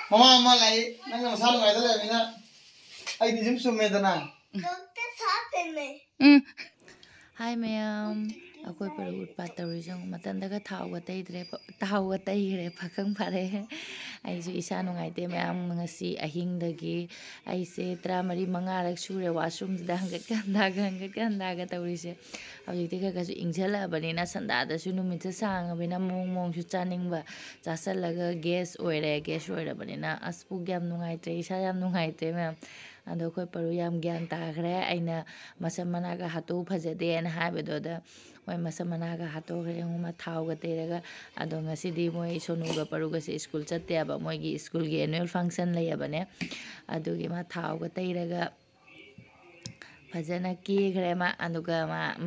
Mama mama lai nang masa lu ngai dale mina ai di sim summe dana doctor साफ है मैं Hi ma'am akoi paru utpat tawrijong matanda thawga taidre phakang phare ai su isa nungaite ma'am ngasi ahing dagi ai se 35 rak sure washroom da hanga ga tawrise hojikte ka su ingjala banina sanda da su numit sang bina mong su chaningba chasalaga gas oire banina aspu gyam nungaite isa yam nungaite ma'am ado khoi paru yam gyan takhre aina masam managa hatu phajade na habedoda moi masam managa hatu khre nguma thawga teraga ado ngasidi moi sonuga paruga se school chatte aba moi gi school gi annual function layabane adugi ma thawga teraga fajana ki khre ma anuga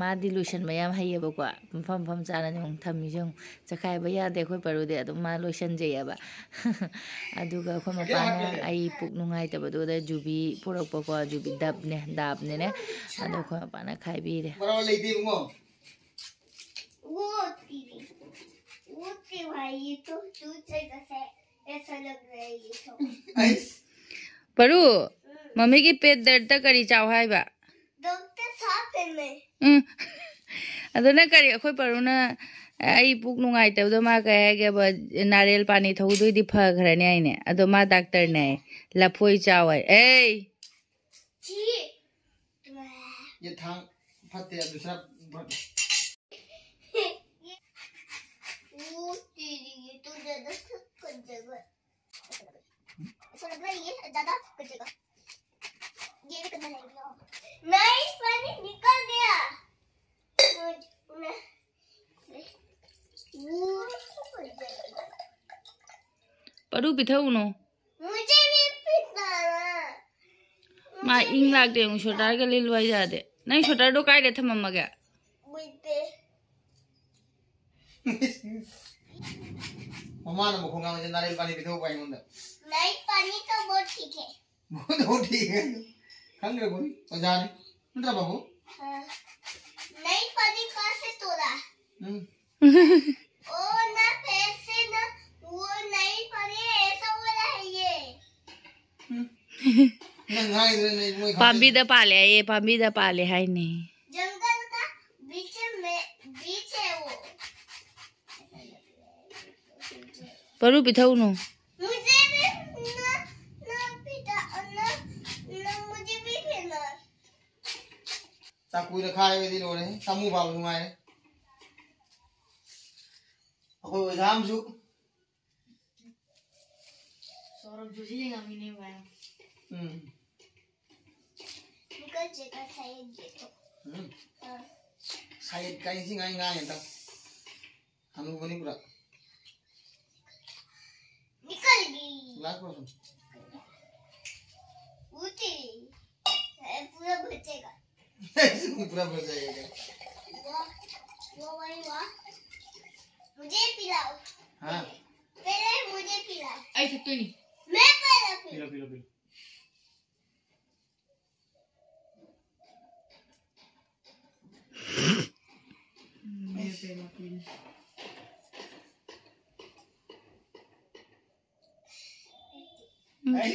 ma dilution mayam hayebako pham chana jong thami jong chakhai ba yade khoi parude adu ma lotion jeyaba aduga khoi ma pana ai puk nungai tabadu da jubi purakpako jubi dabne ne adu khoi ma pana khai bi re baro leiti mo वो भाई तो दूसरे से ऐसा लग रहा है ये तो paru mami ki pet dard ta kari chaw hai ba doctor साफ है मैं aduna kari khoi paru na ai puk nungai tabdo ma ka ge ba narel pani thogdoi di pha ghra ne ai ne ado ma doctor ne laphoi chaw ai ei जी ye thang phatte dusra वो तेरी ये तो ज्यादा कुछ जगह ऐसा लग रहा है ये ज्यादा कुछ जगह ये भी करना लगेगा नहीं पानी निकल गया paru pithau no मुझे भी पीना ma ing lak de ung shotar ga lil wai ja de nai shotar do kai de thamma ga मुझे mama na mo khonga je narel pani bitho pai munda नहीं पानी तो बहुत ठीक है बहुत ठीक है khang le boni ojane ntra babu हाँ। नहीं पानी कहाँ से तोड़ा ओ ना पैसे ना वो नहीं पानी ऐसा हो रहा है ये nang ngai de nei moi pambi da pale hai ne जंगल का बीच है वो paru pithau no मुझे भी ना ना पिता ना ना मुझे भी पीना ta kui ra khai ve di lo ne samu ba lu mai ne akoi exam su sorok juji ngami ne ba निकल जाएगा शायद ये तो हाँ। sai kai sing ai ngai ta anu bani pura निकल गई last person ऊटी पूरा बचेगा पूरा भर जाएगा वो वही हुआ मुझे पिलाओ हाँ पहले मुझे पिलाओ ai thakto ni मैं पहले pilo pilo pilo ai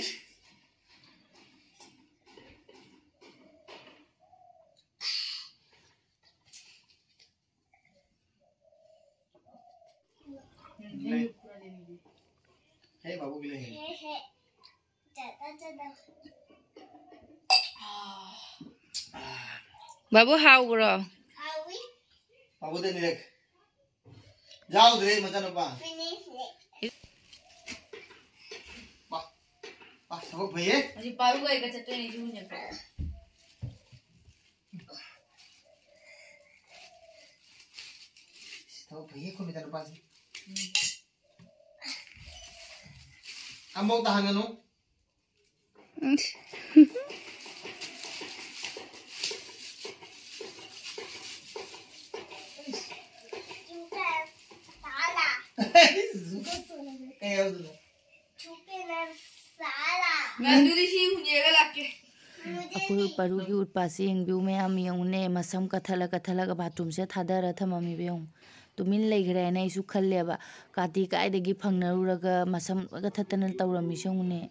hey babu bile hai है ज्यादा babu how gro हावी babu de direct jao de macam apa finish ah sabuk bhaiye ani paru ga ga chatte ni ju ne sabuk bhaiye ko macam apa sih ambo tahan anu चुका साला kayak gitu चुके ना साला gandu di si hunye ga lakke मुझे akoi paru gi utpasi eng biu me am yong ne masam kathala ga bathroom se thadara thamami beong Tumin लेखरे ने इसु खल्लेबा काटी कायदगी फंगनरुरगा मसम लगा थतन तौरमी सोंगने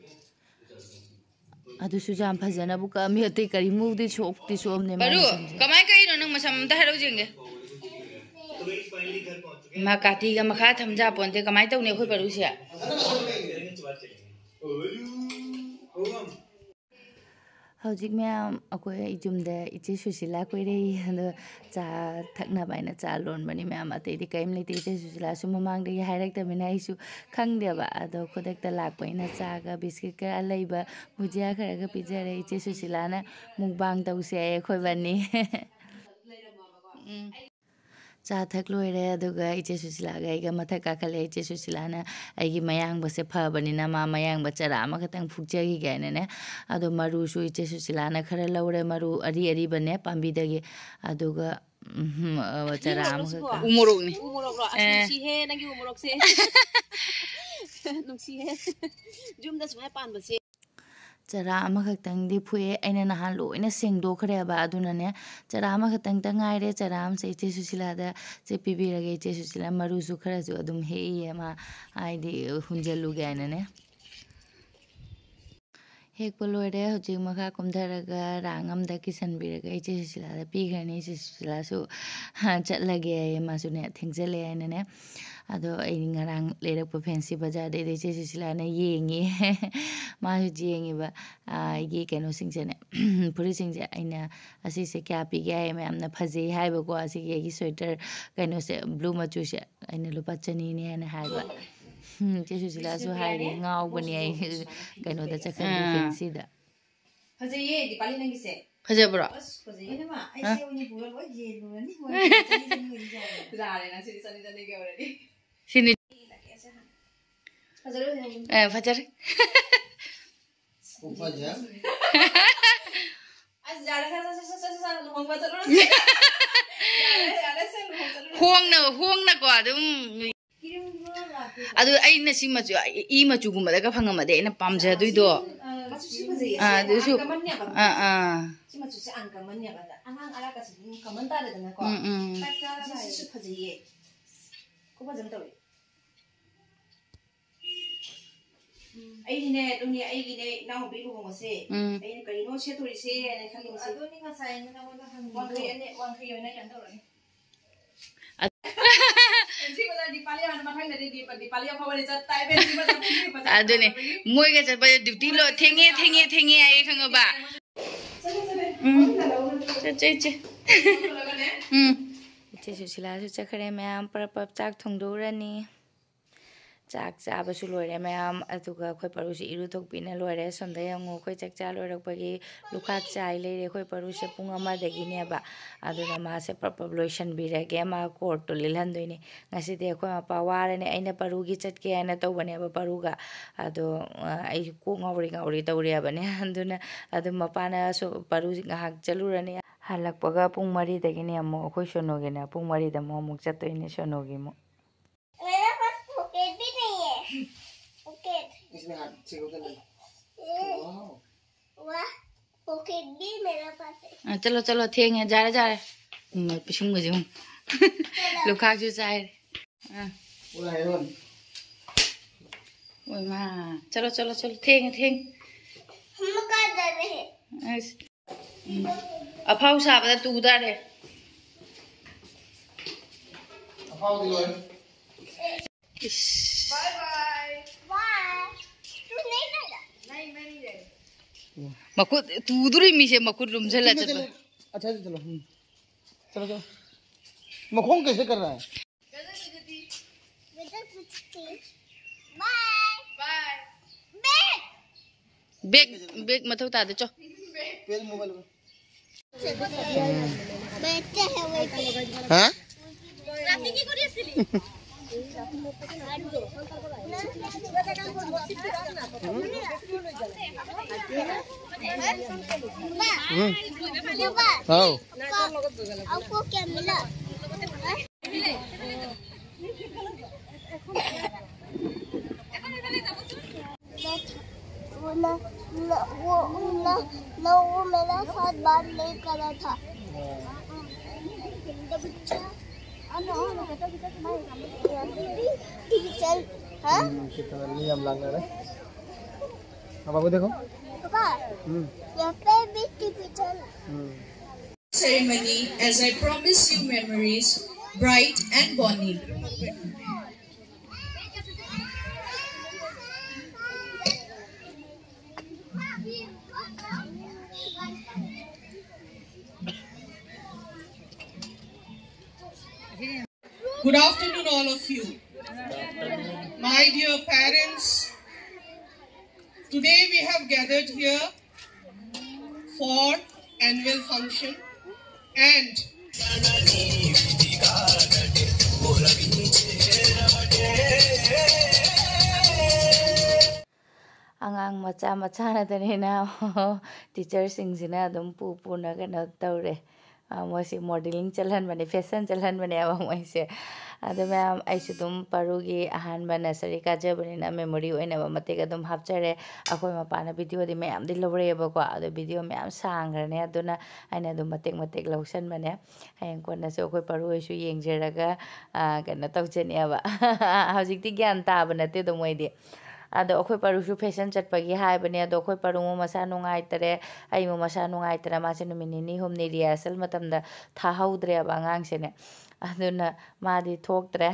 अदुसु जाम फजना बुका मी अते करी मुदी सोपती सोमने बरु कमाय कइनो नंग मसम त हरौ जिंगे मा काटी गा मखा थमजा पोनते कमाय तौने खोय बरुसिया हौजिक मैम अकोय इजुमदे इचे सुशीला कोइरेई अदो चा थकना बाइना चा लोनबनी मैम अतेदि कैम लेते इचे सुशीला सु ममांगदे हाइरक्तमिना आइसु खंगदेबा अदो खुदक्ता लाकपैना चागा बिस्किट का लैबा भुजिया खरगा पिजरे इचे सुशीलाना मुकबांग तौसे खोइबनी चा थक लोइरे अदुगा इचे सुशीलागा आइगा मथा काखले इचे सुशीलाना आइगी मयांगबसे फबनिना मा मयांगब चरा अमखतंग फुकजगी गायने अदो मरुसु इचे सुशीलाना खरा लौरे मरु अरी अरी बने पांबीदगे अदुगा चरा अमखता उमोरोकनी उमोरोकरो नुसी हे नंगी उमोरोकसे नुसी हे जुमदा सुमाय पानबसे चरा अमखतंगदी फुए अइना नहान लोइना सेंगदोखरेबा अदुनाने चरा अमखतंग तंगाइरे चरा अमसे इचे सुशीलादा से पिबिरगे इचे सुशीला मरुसु खराजु अदुम हेइये मा आइदि हुंजलु गायने हेक लोइरे हजिक मखा कुमधरगा रांगमदा किसनबिरगा इचे सुशीलादा पिगरने इचे सुशीलासु चटलगे मासुने थेंगजले आइने अदो ngarang lerak fancy bazaar de iche susilana yengi masu jengiba igi keno singjane puri singje aina asi se kya pi gya me amna phaje haiba ko asi gi sweater keno se blue machu se aina lupa chani ne na haiba iche susila su haire ngau bani ai keno da chakhan fancy da phaje ye dipali nangi se phaje bro phaje ye ma ai se oni bura lo je lo ni mo ja re na siri sani jane ge already sini fajaro fajar fajar as jara sa luhong ba chalo huang na ko adum adu aina si machu I machu gumada ka phangamade aina pamja duido du su si machu se an kaman ya ba angang ala ka si kaman ta de na ko ka si phajiye ko ba jam tawi ai ne dunia ai ne na ho bi ko mo se ai ne kai no se thori se ne khali mo se adoni nga sai na mo da han wang kai yo na kan taw ni si ba di pali han ma thang ne di pali ko ba ni chat tai be si ba ta adune moi ga chat ba duty lo thenge ai khang ba che इचे Sushila सु चखरे ma'am पर चाक थोंदोरनी चाक चाबसु लोइरे ma'am अदुगा खोय परुसी इरु थोकपिना लोइरे सोंदा यंगो खोय चाक चा लोइरकपगी लुखाक चाइ लेरे खोय परुसे पुंग अमा दगिनेबा अदुना मासे प्रपर लोइशन बिरगे मा कोर्ट तो लिलहंदोइने ngasi de खोय मपा वारने अइना परुगी चटके आना तौबनेबा परुगा अदो आई को ngawri तौरियाबने अदुना अदु मपाना सो परुजी ngahak चलुरने halakpaga pung mari dagine amo khoi sonoge na pung mari da mo muk chatoine sonoge mo मेरा पास पॉकेट भी नहीं है पॉकेट इसमें हाथ छेको तो नहीं वाह पॉकेट भी मेरा पास है चलो थेंगे जा रहे पिछुंग मुझे लुखा जो चाहे बोला है रोन ओए मां चलो थेंगे हम कहाँ जा रहे हैं अफाउ साबदा तुमदारे अफाउ दिलो bye bye बाय तू नहीं जाएगा nahi मैं नहीं जाएगा मकुद तुदुरी मी से मकुद रूम से ला चल अच्छा चलो चलो मखोंग कैसे कर रहा है बेटा पूछती बाय bye बेग मथौ ता दे चो पेल मोबाइल में बेटा है वो हां राती की करी असली आओ आपको क्या मिला वो मेरा साथ बात नहीं कर रहा था टीचर हाँ कितना नियम लगना है अब आपको देखो पापा यहाँ पे भी teacher ceremony as I promise you memories bright and bonny. Good afternoon, all of you. My dear parents, today we have gathered here for annual function and angang macha macha na tanina teacher singsina adum puna kana taure moisi modeling chalhan bane fashion chalhan bane aba moise adu ma'am aisu dum parugi ahan bana sari ka jabani na memory oina ba mate ga dum hapchare akoi mapana video di ma'am di lore ba ko adu video ma'am sangrane aduna aina dum mate lausan bane hayang kona so akoi paru aisu yengjeraga kana tawjani aba hajik ti gyan ta banate do moidi ado akhoi parusu fashion chatpagi haibane ado akhoi parumu masa nungai tare aimu masa nungai tara mase numini humni rehearsal matamda tha haudre aba angang sene aduna madi thoktre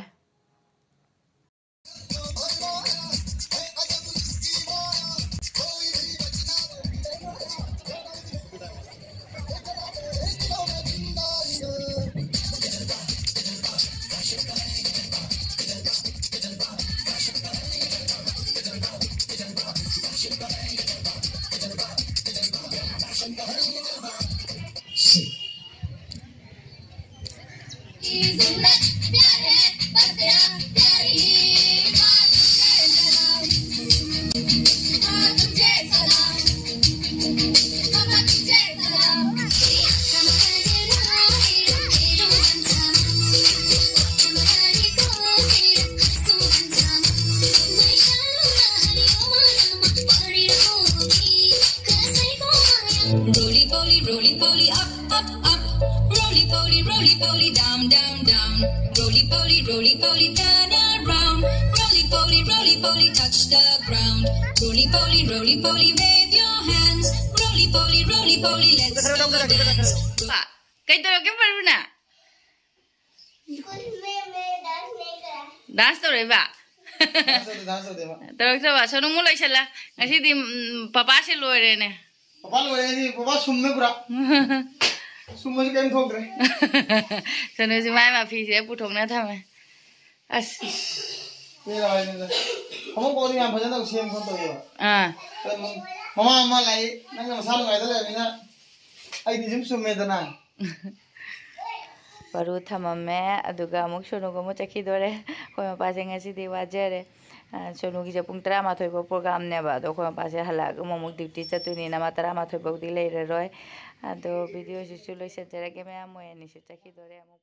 Roly-poly, up, up, up. Roly-poly, down, down, down. Roly-poly, turn around. Roly-poly, touch the ground. Roly-poly, wave your hands. Roly-poly, let's go dance. pa kai to ke paruna school में मैं dance नहीं करा dance to re ba दांस दे बा to ba sonu mu laisala ngasi di papa se loire ne पापा लोग ये पापा सुम्मे पूरा सुम्मे से केम ठोक रहे sonu si mai ma phi se pu thong na thame as ये रहा है हम को यहाँ भजन तो सेम खन तो ये मामा मामा लाई नंगे मसाला गाय तो ले बिना आई दिसम सुम्मे तो ना paru thamame aduga amuk sonu go mu chakhi dore koi ma pase ngasi di wajare sonu gi japung 13 bo program ne ba do koi ma pase hala go momuk duty chatuni na ma 13 bo di leire roi ado video su loi se jara ge me amoy ni su chakhi dore amu